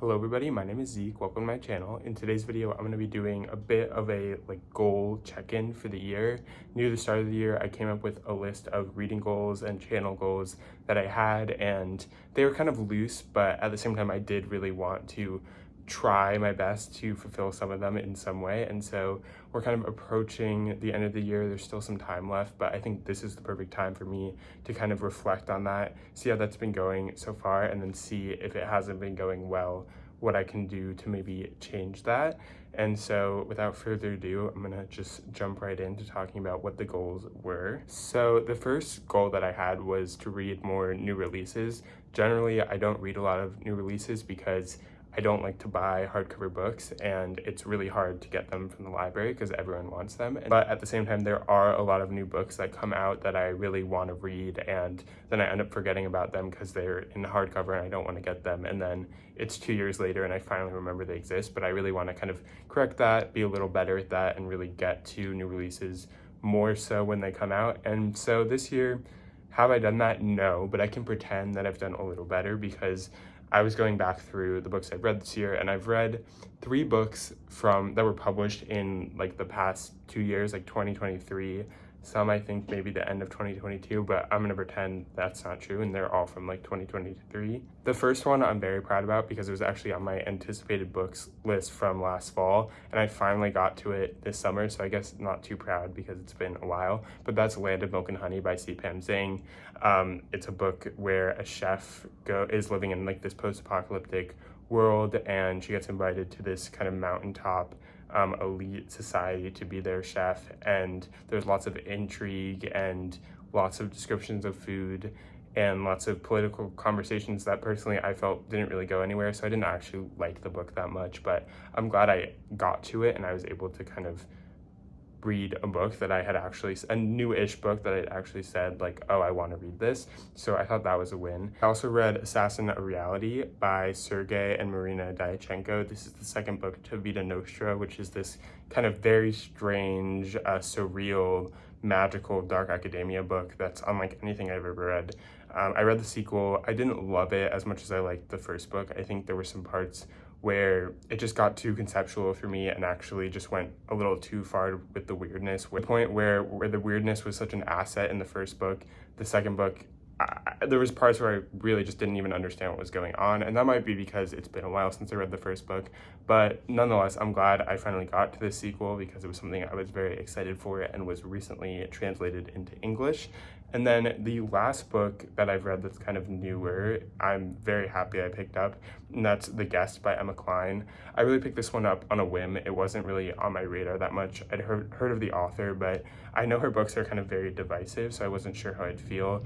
Hello everybody, my name is Zeke. Welcome to my channel. In today's video, I'm going to be doing a bit of a goal check-in for the year. Near the start of the year, I came up with a list of reading goals and channel goals that I had, and they were kind of loose, but at the same time, I did really want to try my best to fulfill some of them in some way. And so we're kind of approaching the end of the year. There's still some time left, but I think this is the perfect time for me to kind of reflect on that, see how that's been going so far, and then see if it hasn't been going well, what I can do to maybe change that. And so without further ado, I'm gonna just jump right into talking about what the goals were. So the first goal that I had was to read more new releases. Generally, I don't read a lot of new releases because I don't like to buy hardcover books, and it's really hard to get them from the library because everyone wants them. But at the same time, there are a lot of new books that come out that I really want to read, and then I end up forgetting about them because they're in hardcover and I don't want to get them. And then it's 2 years later and I finally remember they exist. But I really want to kind of correct that, be a little better at that, and really get to new releases more so when they come out. And so this year, have I done that? No, but I can pretend that I've done a little better because I was going back through the books I've read this year, and I've read 3 books that were published in the past 2 years, 2023. Some I think maybe the end of 2022, but I'm gonna pretend that's not true, and they're all from 2023. The first one I'm very proud about because it was actually on my anticipated books list from last fall, and I finally got to it this summer, so I guess not too proud because it's been a while, but that's Land of Milk and Honey by C. Pam Zing. It's a book where a chef is living in this post-apocalyptic world, and she gets invited to this kind of mountaintop elite society to be their chef, and there's lots of intrigue and lots of descriptions of food and lots of political conversations that personally I felt didn't really go anywhere, so I didn't actually like the book that much, but I'm glad I got to it and I was able to kind of read a book that I had a new-ish book that I'd actually said oh, I want to read this. So I thought that was a win. I also read Assassin of Reality by Sergei and Marina Dyachenko. This is the second book to Vita Nostra, which is this kind of very strange, surreal, magical, dark academia book that's unlike anything I've ever read. I read the sequel. I didn't love it as much as I liked the first book. I think there were some parts where it just got too conceptual for me and actually just went a little too far with the weirdness. The point where the weirdness was such an asset in the first book, the second book, there was parts where I really just didn't even understand what was going on, and that might be because it's been a while since I read the first book, but nonetheless, I'm glad I finally got to this sequel because it was something I was very excited for and was recently translated into English. And then the last book that I've read that's kind of newer, I'm very happy I picked up, and that's The Guest by Emma Cline. I really picked this one up on a whim. It wasn't really on my radar that much. I'd heard of the author, but I know her books are kind of very divisive, so I wasn't sure how I'd feel.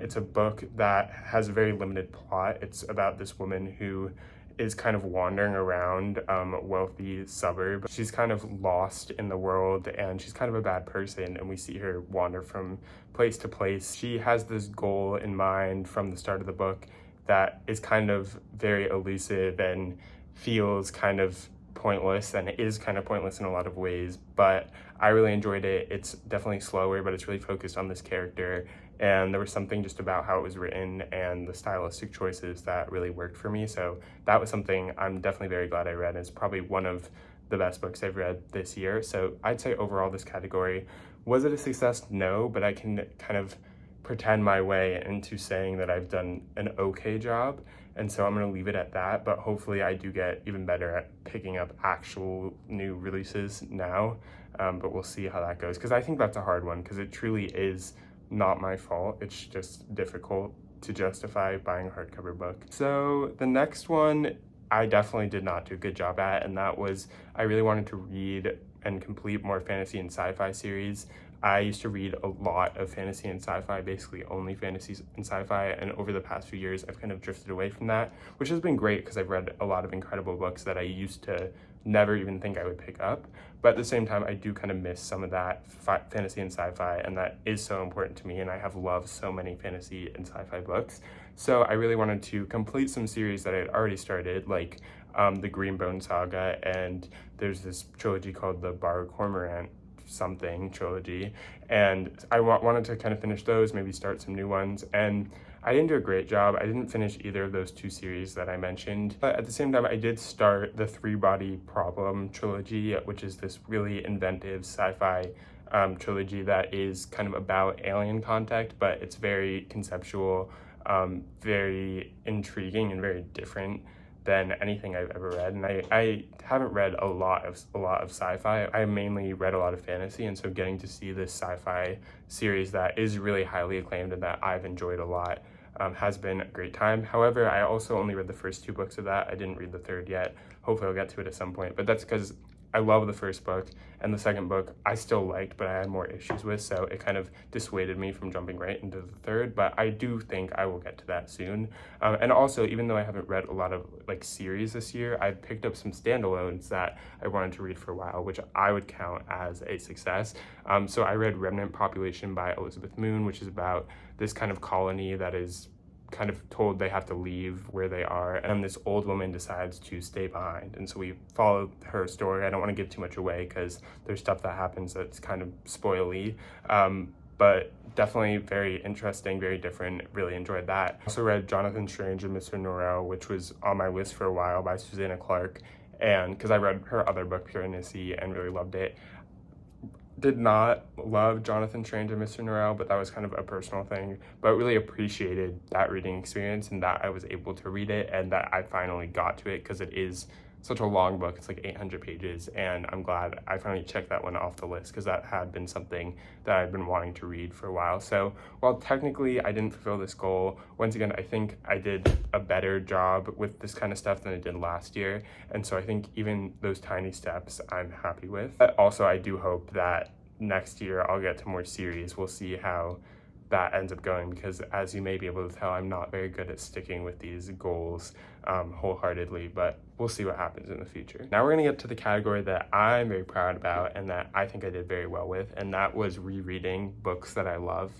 It's a book that has a very limited plot. It's about this woman who is kind of wandering around a wealthy suburb. She's kind of lost in the world, and she's kind of a bad person, and we see her wander from place to place. She has this goal in mind from the start of the book that is kind of very elusive and feels kind of pointless, and it is kind of pointless in a lot of ways, but I really enjoyed it. It's definitely slower, but it's really focused on this character, and there was something just about how it was written and the stylistic choices that really worked for me. So that was something I'm definitely very glad I read. It's probably one of the best books I've read this year. So I'd say overall this category, was it a success? No, but I can kind of pretend my way into saying that I've done an okay job. And so I'm going to leave it at that, but hopefully I do get even better at picking up actual new releases now. But we'll see how that goes, because I think that's a hard one, because it truly is not my fault. It's just difficult to justify buying a hardcover book. So the next one I definitely did not do a good job at, and that was I really wanted to read and complete more fantasy and sci-fi series. I used to read a lot of fantasy and sci-fi, basically only fantasy and sci-fi, and over the past few years I've kind of drifted away from that, which has been great because I've read a lot of incredible books that I used to never even think I would pick up. But at the same time, I do kind of miss some of that fantasy and sci-fi, and that is so important to me, and I have loved so many fantasy and sci-fi books. So I really wanted to complete some series that I had already started, like the Greenbone Saga, and there's this trilogy called the Bar Cormorant something trilogy, and I wanted to kind of finish those, maybe start some new ones. And I didn't do a great job. I didn't finish either of those two series that I mentioned, but at the same time, I did start the Three Body Problem trilogy, which is this really inventive sci-fi trilogy that is kind of about alien contact, but it's very conceptual, very intriguing, and very different than anything I've ever read. And I haven't read a lot of sci-fi. I mainly read a lot of fantasy, and so getting to see this sci-fi series that is really highly acclaimed and that I've enjoyed a lot has been a great time. However, I also only read the first two books of that. I didn't read the third yet. Hopefully I'll get to it at some point, but that's because I love the first book, and the second book I still liked, but I had more issues with, so it kind of dissuaded me from jumping right into the third, but I do think I will get to that soon. And also, even though I haven't read a lot of like series this year, I've picked up some standalones that I wanted to read for a while, which I would count as a success. So I read Remnant Population by Elizabeth Moon, which is about this kind of colony that is kind of told they have to leave where they are, and this old woman decides to stay behind, and so we follow her story. I don't want to give too much away because there's stuff that happens that's kind of spoily, but definitely very interesting, very different. Really enjoyed that. Also read Jonathan Strange and Mr. Norrell, which was on my list for a while, by Susanna Clarke, and because I read her other book, Pure Hennessy, and really loved it. Did not love Jonathan Strange and Mr. Norrell, but that was kind of a personal thing, but really appreciated that reading experience and that I was able to read it and that I finally got to it, because it is such a long book. It's like 800 pages, and I'm glad I finally checked that one off the list because that had been something that I'd been wanting to read for a while. So while technically I didn't fulfill this goal, once again, I think I did a better job with this kind of stuff than I did last year, and so I think even those tiny steps I'm happy with. But also, I do hope that next year I'll get to more series. We'll see how that ends up going, because as you may be able to tell, I'm not very good at sticking with these goals wholeheartedly, but we'll see what happens in the future. Now we're gonna get to the category that I'm very proud about and that I think I did very well with, and that was rereading books that I love.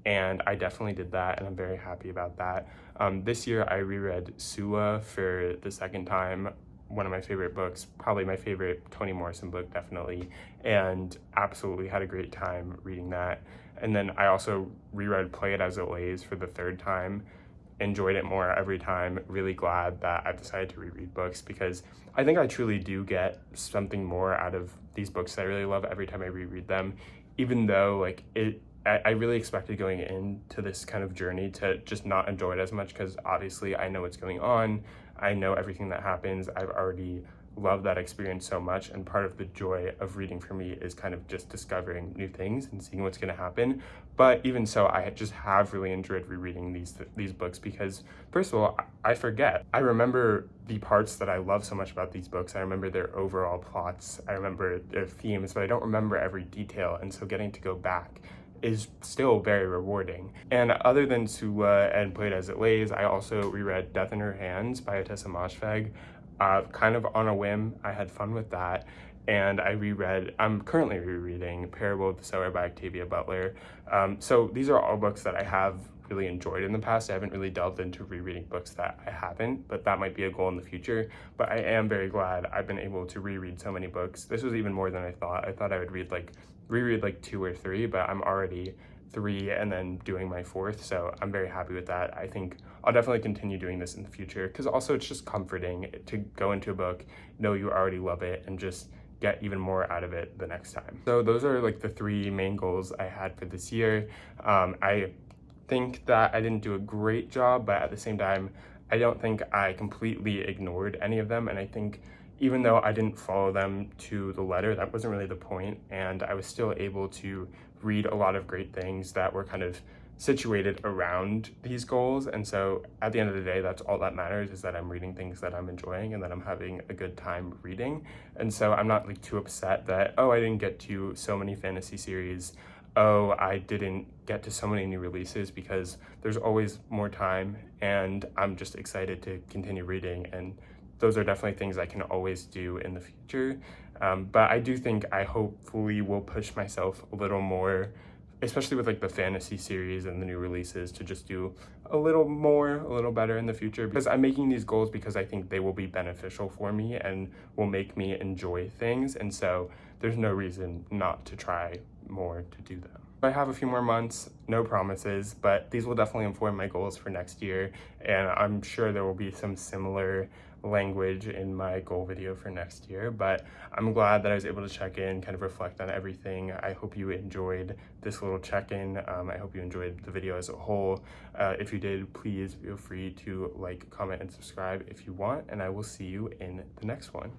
And I definitely did that, and I'm very happy about that. This year I reread Sula for the second time, one of my favorite books, probably my favorite Toni Morrison book, definitely, and absolutely had a great time reading that. And then I also reread Play It As It Lays for the third time, enjoyed it more every time. Really glad that I've decided to reread books, because I think I truly do get something more out of these books that I really love every time I reread them, even though like I really expected going into this kind of journey to just not enjoy it as much, because obviously I know what's going on, I know everything that happens, I've already loved that experience so much, and part of the joy of reading for me is kind of just discovering new things and seeing what's going to happen. But even so, I just have really enjoyed rereading these books, because first of all, I forget. I remember the parts that I love so much about these books. I remember their overall plots, I remember their themes, but I don't remember every detail, and so getting to go back is still very rewarding. And other than Sula and Play It As It Lays, I also reread Death in Her Hands by Ottessa Moshfegh, kind of on a whim. I had fun with that. And I'm currently rereading Parable of the Sower by Octavia Butler. So these are all books that I have really enjoyed in the past. I haven't really delved into rereading books that I haven't, but that might be a goal in the future. But I am very glad I've been able to reread so many books. This was even more than I thought. I thought I would reread like 2 or 3, but I'm already 3 and then doing my 4th, so I'm very happy with that. I think I'll definitely continue doing this in the future, because also it's just comforting to go into a book, know you already love it, and just get even more out of it the next time. So those are like the 3 main goals I had for this year. I think that I didn't do a great job, but at the same time, I don't think I completely ignored any of them, and I think even though I didn't follow them to the letter, that wasn't really the point, and I was still able to read a lot of great things that were kind of situated around these goals. And so at the end of the day, that's all that matters, is that I'm reading things that I'm enjoying and that I'm having a good time reading. And so I'm not like too upset that, oh, I didn't get to so many fantasy series, oh, I didn't get to so many new releases, because there's always more time, and I'm just excited to continue reading, and those are definitely things I can always do in the future. But I do think I hopefully will push myself a little more, especially with like the fantasy series and the new releases, to just do a little more, a little better in the future, because I'm making these goals because I think they will be beneficial for me and will make me enjoy things. And so there's no reason not to try more to do them. I have a few more months, no promises, but these will definitely inform my goals for next year, and I'm sure there will be some similar language in my goal video for next year. But I'm glad that I was able to check in, kind of reflect on everything. I hope you enjoyed this little check-in. I hope you enjoyed the video as a whole. If you did, please feel free to like, comment, and subscribe if you want, and I will see you in the next one.